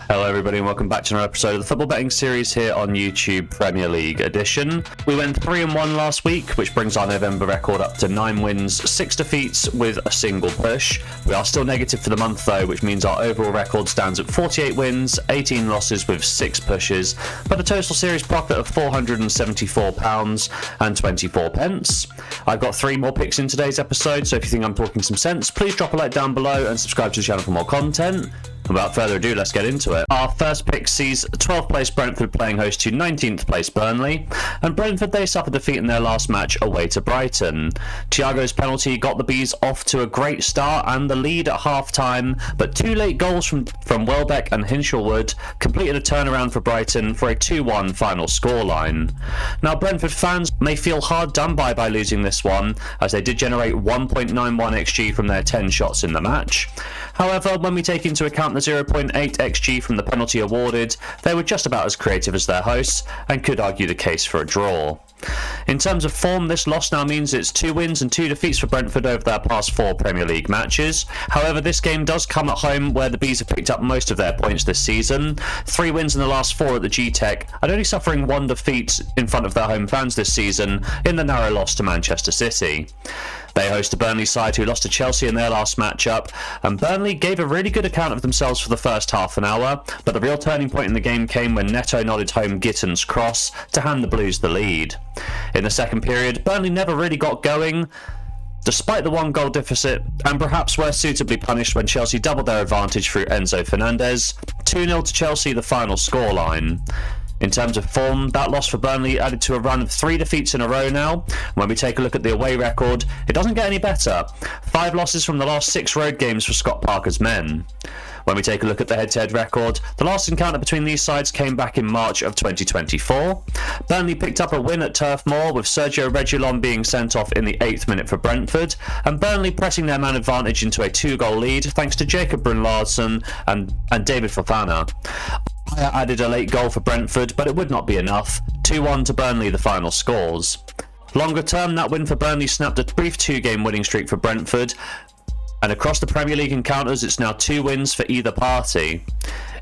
Hello everybody and welcome back to another episode of the football betting series here on YouTube Premier League edition. We went 3-1 last week, which brings our November record up to 9 wins, 6 defeats with a single push. We are still negative for the month though, which means our overall record stands at 48 wins, 18 losses with 6 pushes, but a total series profit of £474 and 24 pence. I've got 3 more picks in today's episode, so if you think I'm talking some sense, please drop a like down below and subscribe to the channel for more content. Without further ado, let's get into it. Our first pick sees 12th place Brentford playing host to 19th place Burnley, and Brentford, they suffered defeat in their last match away to Brighton. Thiago's penalty got the Bees off to a great start and the lead at half-time, but 2 late goals from Welbeck and Hinshelwood completed a turnaround for Brighton for a 2-1 final scoreline. Now, Brentford fans may feel hard done by losing this one, as they did generate 1.91 XG from their 10 shots in the match. However, when we take into account the 0.8 XG from the penalty awarded, they were just about as creative as their hosts and could argue the case for a draw. In terms of form, this loss now means it's 2 wins and 2 defeats for Brentford over their past 4 Premier League matches. However, this game does come at home where the Bees have picked up most of their points this season. 3 wins in the last 4 at the Gtech, and only suffering 1 defeat in front of their home fans this season in the narrow loss to Manchester City. They host a Burnley side who lost to Chelsea in their last matchup, and Burnley gave a really good account of themselves for the first half an hour, but the real turning point in the game came when Neto nodded home Gittens' cross to hand the Blues the lead. In the second period, Burnley never really got going, despite the 1 goal deficit, and perhaps were suitably punished when Chelsea doubled their advantage through Enzo Fernández. 2-0 to Chelsea, the final scoreline. In terms of form, that loss for Burnley added to a run of 3 defeats in a row now. When we take a look at the away record, it doesn't get any better. 5 losses from the last 6 road games for Scott Parker's men. When we take a look at the head-to-head record, the last encounter between these sides came back in March of 2024. Burnley picked up a win at Turf Moor, with Sergio Reguilón being sent off in the 8th minute for Brentford, and Burnley pressing their man advantage into a 2-goal lead thanks to Jacob Brun-Larsen and David Fofana. I added a late goal for Brentford, but it would not be enough. 2-1 to Burnley, the final scores. Longer term, that win for Burnley snapped a brief 2-game winning streak for Brentford, and across the Premier League encounters, it's now 2 wins for either party.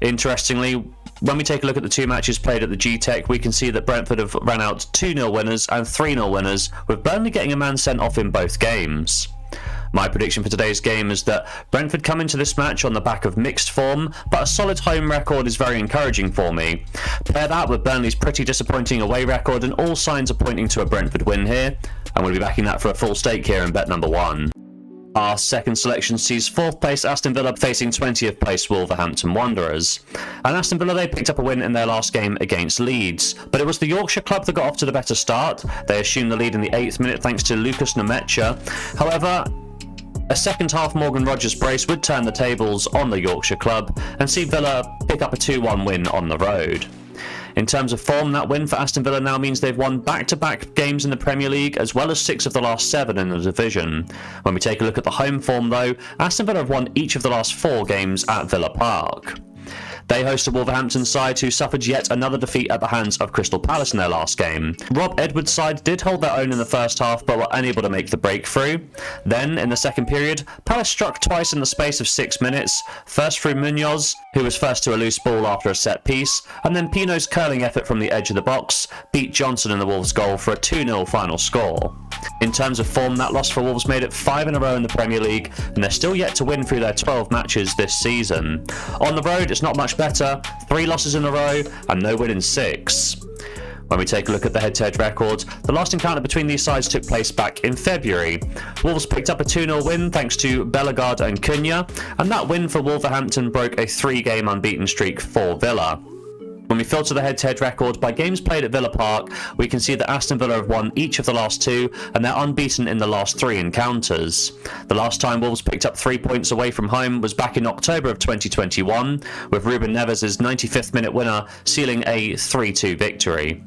Interestingly, when we take a look at the 2 matches played at the Gtech, we can see that Brentford have ran out 2-0 winners and 3-0 winners, with Burnley getting a man sent off in both games. My prediction for today's game is that Brentford come into this match on the back of mixed form, but a solid home record is very encouraging for me. Pair that with Burnley's pretty disappointing away record, and all signs are pointing to a Brentford win here. I'm going to be backing that for a full stake here in bet number 1. Our second selection sees 4th place Aston Villa facing 20th place Wolverhampton Wanderers. And Aston Villa, they picked up a win in their last game against Leeds, but it was the Yorkshire club that got off to the better start. They assumed the lead in the 8th minute thanks to Lucas Nemecha. However, a second half Morgan Rogers brace would turn the tables on the Yorkshire club and see Villa pick up a 2-1 win on the road. In terms of form, that win for Aston Villa now means they've won back-to-back games in the Premier League, as well as 6 of the last 7 in the division. When we take a look at the home form though, Aston Villa have won each of the last 4 games at Villa Park. They host a Wolverhampton side who suffered yet another defeat at the hands of Crystal Palace in their last game. Rob Edwards' side did hold their own in the first half, but were unable to make the breakthrough. Then, in the second period, Palace struck twice in the space of 6 minutes, first through Munoz, who was first to a loose ball after a set piece, and then Pino's curling effort from the edge of the box beat Johnson in the Wolves' goal for a 2-0 final score. In terms of form, that loss for Wolves made it 5 in a row in the Premier League, and they're still yet to win through their 12 matches this season. On the road, it's not much better, 3 losses in a row and no win in 6. When we take a look at the head-to-head record, the last encounter between these sides took place back in February. Wolves picked up a 2-0 win thanks to Bellegarde and Cunha, and that win for Wolverhampton broke a 3-game unbeaten streak for Villa. When we filter the head-to-head record by games played at Villa Park, we can see that Aston Villa have won each of the last 2, and they're unbeaten in the last 3 encounters. The last time Wolves picked up 3 points away from home was back in October of 2021, with Ruben Neves' 95th minute winner sealing a 3-2 victory.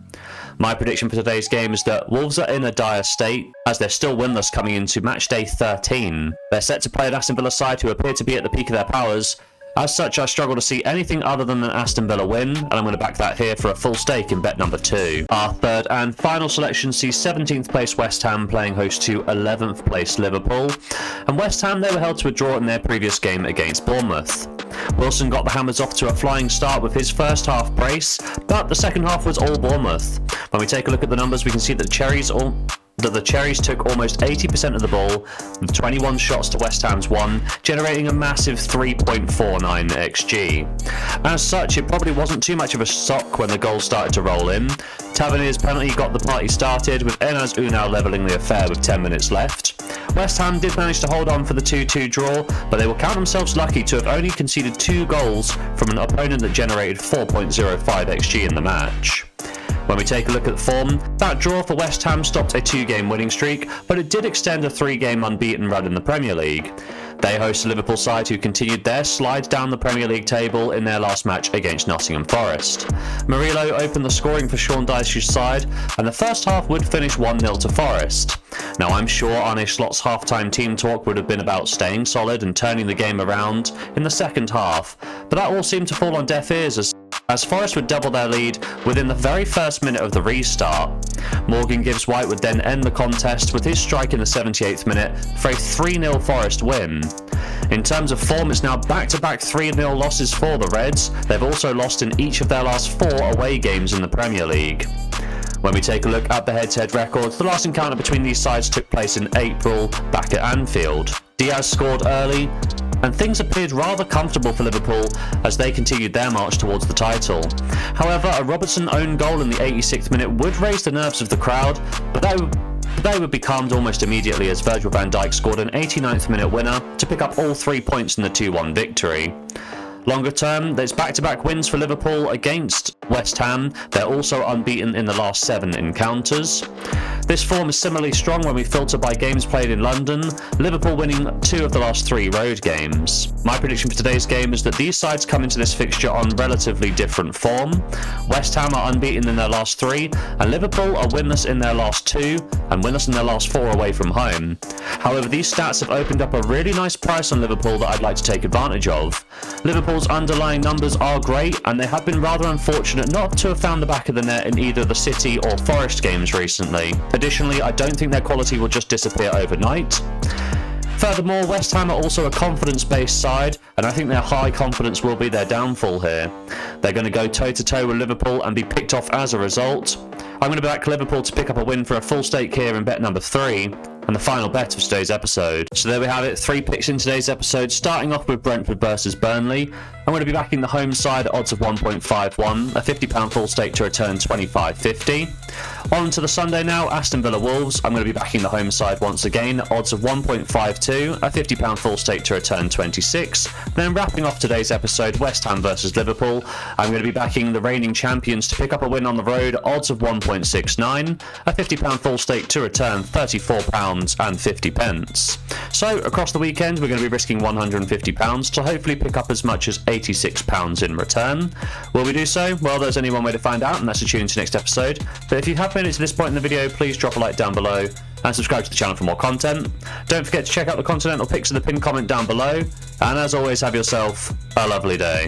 My prediction for today's game is that Wolves are in a dire state, as they're still winless coming into Matchday 13. They're set to play an Aston Villa side who appear to be at the peak of their powers, As such, I struggle to see anything other than an Aston Villa win, and I'm going to back that here for a full stake in bet number 2. Our third and final selection sees 17th place West Ham playing host to 11th place Liverpool, and West Ham, they were held to a draw in their previous game against Bournemouth. Wilson got the Hammers off to a flying start with his first half brace, but the second half was all Bournemouth. When we take a look at the numbers, we can see that the Cherries took almost 80% of the ball, with 21 shots to West Ham's 1, generating a massive 3.49 XG. As such, it probably wasn't too much of a shock when the goals started to roll in. Tavernier's penalty got the party started, with Enas Unal levelling the affair with 10 minutes left. West Ham did manage to hold on for the 2-2 draw, but they will count themselves lucky to have only conceded 2 goals from an opponent that generated 4.05 XG in the match. When we take a look at form, that draw for West Ham stopped a 2-game winning streak, but it did extend a 3-game unbeaten run in the Premier League. They host a Liverpool side who continued their slide down the Premier League table in their last match against Nottingham Forest. Murillo opened the scoring for Sean Dyche's side, and the first half would finish 1-0 to Forest. Now, I'm sure Arne Slot's half-time team talk would have been about staying solid and turning the game around in the second half, but that all seemed to fall on deaf ears as Forest would double their lead within the very first minute of the restart. Morgan Gibbs-White would then end the contest with his strike in the 78th minute for a 3-0 Forest win. In terms of form, it's now back-to-back 3-0 losses for the Reds. They've also lost in each of their last 4 away games in the Premier League. When we take a look at the head-to-head records, the last encounter between these sides took place in April back at Anfield. Diaz scored early, and things appeared rather comfortable for Liverpool as they continued their march towards the title. However, a Robertson own goal in the 86th minute would raise the nerves of the crowd, but they would be calmed almost immediately as Virgil van Dijk scored an 89th minute winner to pick up all 3 points in the 2-1 victory. Longer term, there's back-to-back wins for Liverpool against West Ham. They're also unbeaten in the last 7 encounters. This form is similarly strong when we filter by games played in London, Liverpool winning 2 of the last 3 road games. My prediction for today's game is that these sides come into this fixture on relatively different form. West Ham are unbeaten in their last 3, and Liverpool are winless in their last 2, and winless in their last 4 away from home. However, these stats have opened up a really nice price on Liverpool that I'd like to take advantage of. Liverpool's underlying numbers are great, and they have been rather unfortunate not to have found the back of the net in either the City or Forest games recently. Additionally, I don't think their quality will just disappear overnight. Furthermore, West Ham are also a confidence-based side, and I think their high confidence will be their downfall here. They're going to go toe-to-toe with Liverpool and be picked off as a result. I'm going to back Liverpool to pick up a win for a full stake here in bet number 3. And the final bet of today's episode. So there we have it, 3 picks in today's episode, starting off with Brentford versus Burnley. I'm going to be backing the home side at odds of 1.51, a £50 full stake to return 25.50. On to the Sunday now, Aston Villa Wolves. I'm going to be backing the home side once again, odds of 1.52, a £50 full stake to return 26. Then wrapping off today's episode, West Ham versus Liverpool. I'm going to be backing the reigning champions to pick up a win on the road, odds of 1.69, a £50 full stake to return £34.50. So across the weekend we're going to be risking £150 to hopefully pick up as much as £86 in return. Will we do so? Well, there's only one way to find out, and that's to tune into next episode. But if you have made it to this point in the video, please drop a like down below and subscribe to the channel for more content. Don't forget to check out the continental pics in the pinned comment down below, and as always, have yourself a lovely day.